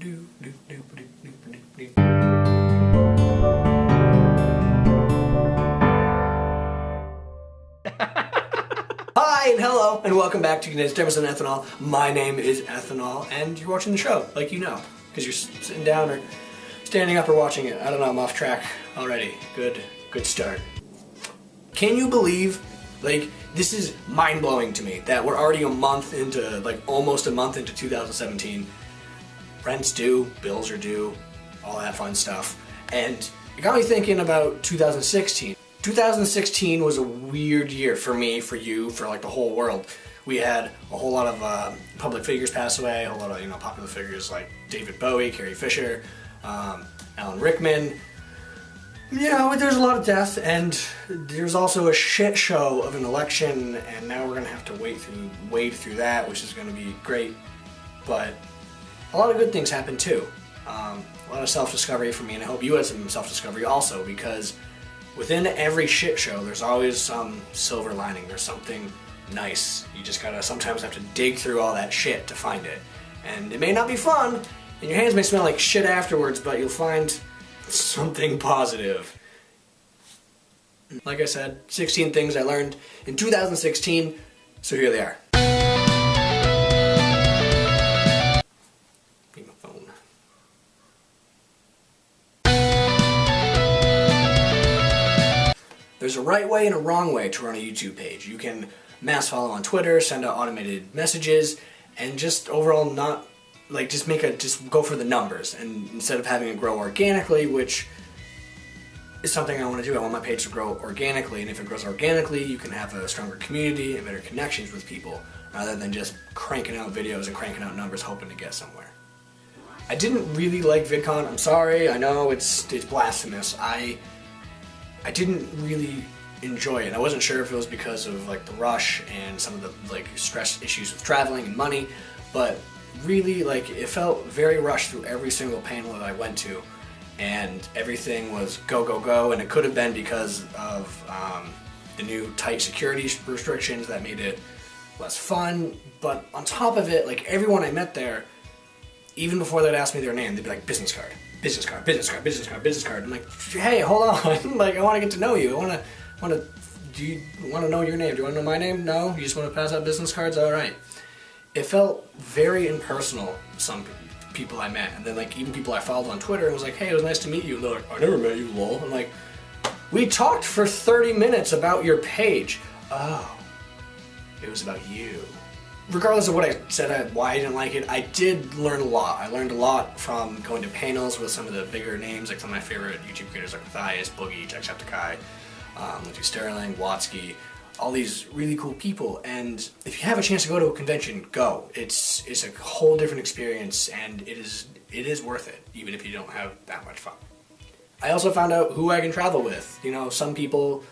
Hi and hello and welcome back to Today's Emerson Ethanol. My name is Ethanol and you're watching the show, like you know, because you're sitting down or standing up or watching it. I don't know, I'm off track already. Good start. Can you believe, this is mind-blowing to me that we're already almost a month into 2017. Rent's due, bills are due, all that fun stuff. And it got me thinking about 2016. 2016 was a weird year for me, for you, for the whole world. We had a whole lot of public figures pass away, a whole lot of popular figures like David Bowie, Carrie Fisher, Alan Rickman. There's a lot of death, and there's also a shit show of an election, and now we're gonna have to wade through that, which is gonna be great. But a lot of good things happened too. A lot of self-discovery for me, and I hope you had some self-discovery also, because within every shit show, there's always some silver lining. There's something nice. You just gotta sometimes have to dig through all that shit to find it. And it may not be fun, and your hands may smell like shit afterwards, but you'll find something positive. Like I said, 16 things I learned in 2016, so here they are. Need my phone. There's a right way and a wrong way to run a YouTube page. You can mass follow on Twitter, send out automated messages, and just overall not just go for the numbers, and instead of having it grow organically, which is something I want to do. I want my page to grow organically, and if it grows organically, you can have a stronger community and better connections with people, rather than just cranking out videos and cranking out numbers hoping to get somewhere. I didn't really like VidCon. I'm sorry. I know it's blasphemous. I didn't really enjoy it. I wasn't sure if it was because of the rush and some of the stress issues with traveling and money, but really it felt very rushed through every single panel that I went to, and everything was go go go, and it could have been because of the new tight security restrictions that made it less fun. But on top of it, everyone I met there, even before they'd ask me their name, they'd be like, business card, business card, business card, business card, business card. I'm like, hey, hold on. I want to get to know you. Do you want to know your name? Do you want to know my name? No? You just want to pass out business cards? All right. It felt very impersonal, some people I met. And then even people I followed on Twitter, and was like, hey, it was nice to meet you. And they're like, I never met you, lol. I'm like, we talked for 30 minutes about your page. Oh, it was about you. Regardless of what I said, why I didn't like it, I did learn a lot. I learned a lot from going to panels with some of the bigger names, some of my favorite YouTube creators like Matthias, Boogie, Jacksepticeye, Lindsey Sterling, Watsky, all these really cool people. And if you have a chance to go to a convention, go. It's a whole different experience, and it is worth it, even if you don't have that much fun. I also found out who I can travel with. Some people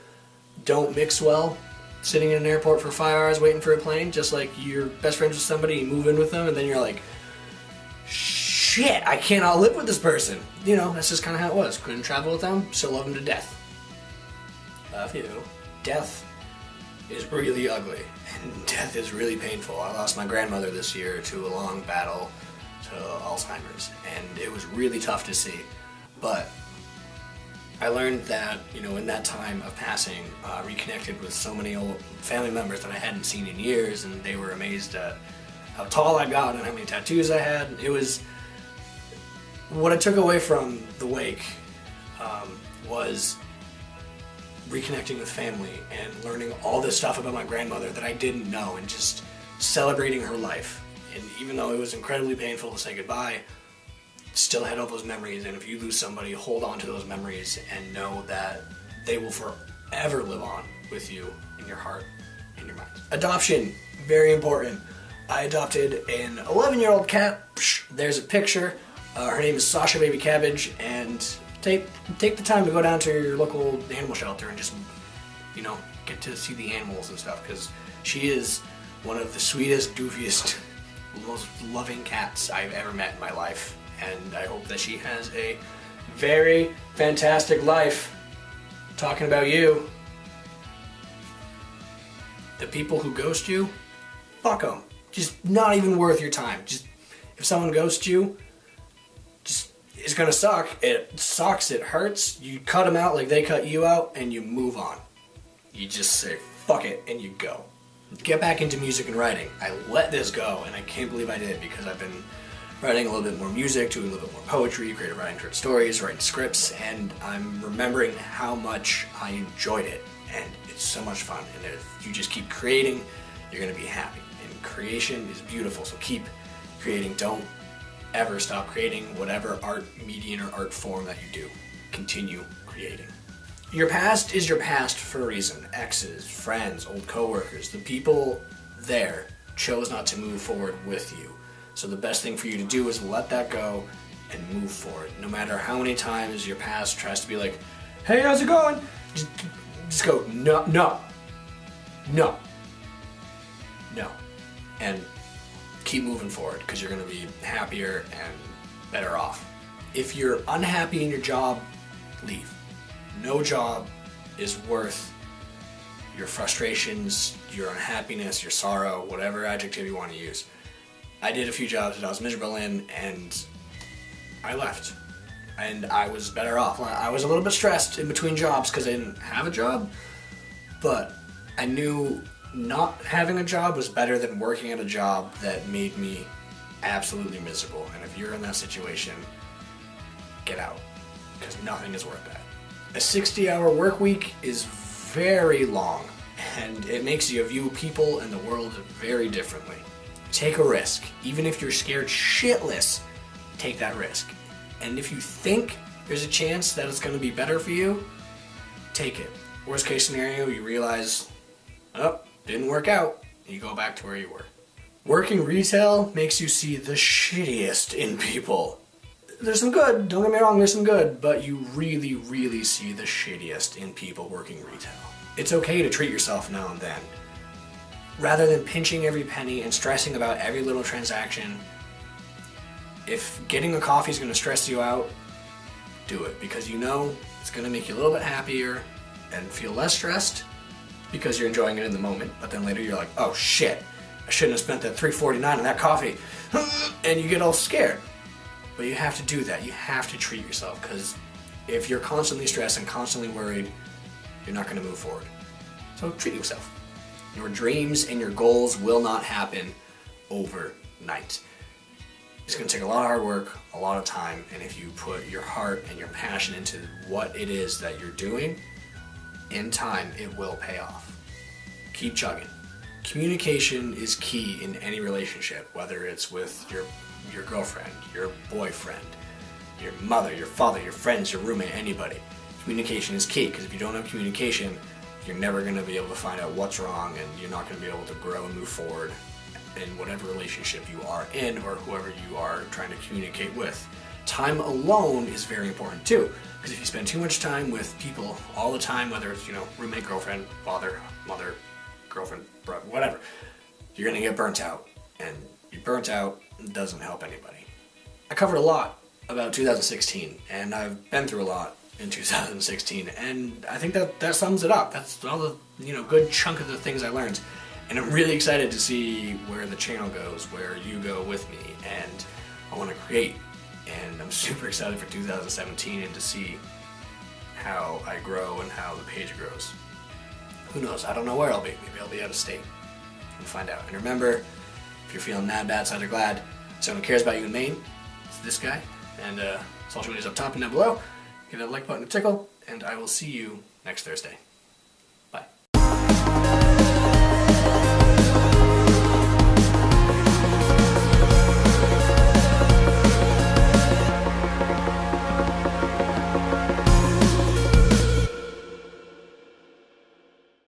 don't mix well sitting in an airport for 5 hours waiting for a plane, just like you're best friends with somebody, you move in with them, and then you're like, shit, I cannot live with this person. That's just kind of how it was. Couldn't travel with them, still love them to death. Love you. Death is really ugly, and death is really painful. I lost my grandmother this year to a long battle to Alzheimer's, and it was really tough to see. But I learned that, in that time of passing, reconnected with so many old family members that I hadn't seen in years, and they were amazed at how tall I got and how many tattoos I had. It was, what I took away from the wake was reconnecting with family and learning all this stuff about my grandmother that I didn't know, and just celebrating her life. And even though it was incredibly painful to say goodbye, still had all those memories. And if you lose somebody, hold on to those memories and know that they will forever live on with you in your heart and your mind. Adoption, very important. I adopted an 11-year-old cat. There's a picture. Her name is Sasha Baby Cabbage, and take the time to go down to your local animal shelter and just, get to see the animals and stuff, because she is one of the sweetest, goofiest, most loving cats I've ever met in my life. And I hope that she has a very fantastic life. Talking about you. The people who ghost you, fuck them. Just not even worth your time. Just, if someone ghosts you, gonna suck. It sucks, it hurts. You cut them out like they cut you out, and you move on. You just say, fuck it, and you go. Get back into music and writing. I let this go, and I can't believe I did, because I've been writing a little bit more music, doing a little bit more poetry, creative writing short stories, writing scripts, and I'm remembering how much I enjoyed it. And it's so much fun, and if you just keep creating, you're gonna be happy. And creation is beautiful, so keep creating. Don't ever stop creating whatever art medium or art form that you do. Continue creating. Your past is your past for a reason. Exes, friends, old coworkers, the people there chose not to move forward with you. So the best thing for you to do is let that go and move forward. No matter how many times your past tries to be like, hey, how's it going? Just go, no, no, no, no. And keep moving forward, because you're going to be happier and better off. If you're unhappy in your job, leave. No job is worth your frustrations, your unhappiness, your sorrow, whatever adjective you want to use. I did a few jobs that I was miserable in, and I left. And I was better off. I was a little bit stressed in between jobs because I didn't have a job, but I knew not having a job was better than working at a job that made me absolutely miserable. And if you're in that situation, get out, because nothing is worth that. A 60-hour work week is very long, and it makes you view people and the world very differently. Take a risk. Even if you're scared shitless, take that risk. And if you think there's a chance that it's going to be better for you, take it. Worst case scenario, you realize, oh, didn't work out, and you go back to where you were. Working retail makes you see the shittiest in people. There's some good, don't get me wrong, there's some good, but you really, really see the shittiest in people working retail. It's okay to treat yourself now and then. Rather than pinching every penny and stressing about every little transaction, if getting a coffee is going to stress you out, do it, because you know it's going to make you a little bit happier and feel less stressed because you're enjoying it in the moment, but then later you're like, oh shit, I shouldn't have spent that $3.49 on that coffee, and you get all scared. But you have to do that. You have to treat yourself, because if you're constantly stressed and constantly worried, you're not going to move forward. So treat yourself. Your dreams and your goals will not happen overnight. It's going to take a lot of hard work, a lot of time, and if you put your heart and your passion into what it is that you're doing, in time it will pay off. Keep chugging. Communication is key in any relationship, whether it's with your girlfriend, your boyfriend, your mother, your father, your friends, your roommate, anybody. Communication is key, because if you don't have communication, you're never going to be able to find out what's wrong, and you're not going to be able to grow and move forward in whatever relationship you are in or whoever you are trying to communicate with. Time alone is very important too, because if you spend too much time with people all the time, whether it's, roommate, girlfriend, father, mother, girlfriend, brother, whatever, you're going to get burnt out, and you burnt out doesn't help anybody. I covered a lot about 2016, and I've been through a lot in 2016, and I think that sums it up. That's all the good chunk of the things I learned, and I'm really excited to see where the channel goes, where you go with me, and I want to create, and I'm super excited for 2017 and to see how I grow and how the page grows. Who knows? I don't know where I'll be. Maybe I'll be out of state. We'll find out. And remember, if you're feeling mad, bad, sad, or glad, someone cares about you in Maine, it's this guy, and social media's up top and down below. Give that like button a tickle, and I will see you next Thursday.